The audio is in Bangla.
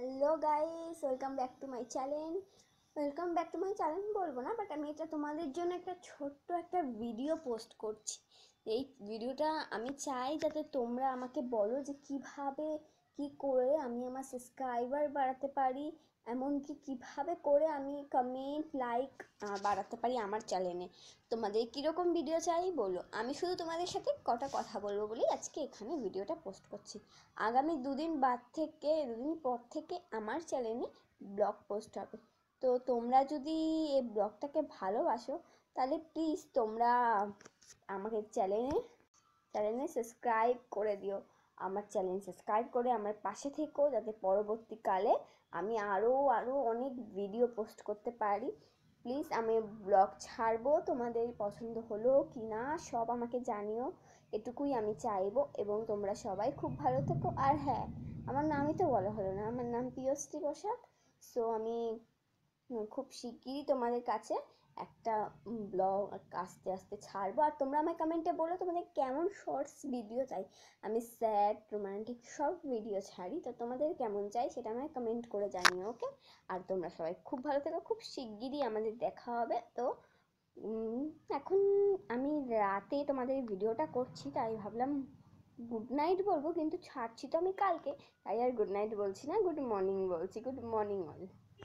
Hello guys, welcome back to my channel. বলবো না, বাট আমি এটা তোমাদের জন্য একটা ছোট্ট একটা ভিডিও পোস্ট করছি। এই ভিডিওটা আমি চাই যাতে তোমরা আমাকে বলো যে কিভাবে কি করে আমি আমার সাবস্ক্রাইবার বাড়াতে পারি, এমনকি কিভাবে করে আমি কমেন্ট লাইক বাড়াতে পারি আমার চ্যানেলে। তোমাদের কীরকম ভিডিও চাই বলো, আমি শুধু তোমাদের সাথে কটা কথা বলবো বলেই আজকে এখানে ভিডিওটা পোস্ট করছি। আগামী দুদিন পর থেকে আমার চ্যানেলে ব্লগ পোস্ট হবে। তো তোমরা যদি এই ব্লগটাকে ভালোবাসো তাহলে প্লিজ তোমরা আমাকে চ্যানেলে সাবস্ক্রাইব করে দিও। আমার চ্যানেল সাবস্ক্রাইব করে আমার পাশে থেকো, যাতে পরবর্তীকালে আমি আরও অনেক ভিডিও পোস্ট করতে পারি। প্লিজ আমি ব্লগ ছাড়বো, তোমাদের পছন্দ হলো কি না সব আমাকে জানিও, এটুকুই আমি চাইবো। এবং তোমরা সবাই খুব ভালো থেকো। আর হ্যাঁ, আমার নামই তো বলা হলো না, আমার নাম পিয়শ্রী বসাক। সো আমি খুব শিগগিরই তোমাদের কাছে একটা ব্লগ আস্তে আস্তে ছাড়বো। আর তোমরা আমায় কমেন্টে বলো তোমাদের কেমন শর্টস ভিডিও চাই। আমি স্যাড রোমান্টিক সব ভিডিও ছাড়ি, তো তোমাদের কেমন চাই সেটা আমায় কমেন্ট করে জানিও, ওকে? আর তোমরা সবাই খুব ভালো থেকো, খুব শিগগিরই আমাদের দেখা হবে। তো এখন আমি রাতে তোমাদের ভিডিওটা করছি, তাই ভাবলাম গুড নাইট বলবো, কিন্তু ছাড়ছি তো আমি কালকে, তাই আর গুড নাইট বলছি না, গুড মর্নিং বলছি। Good morning all.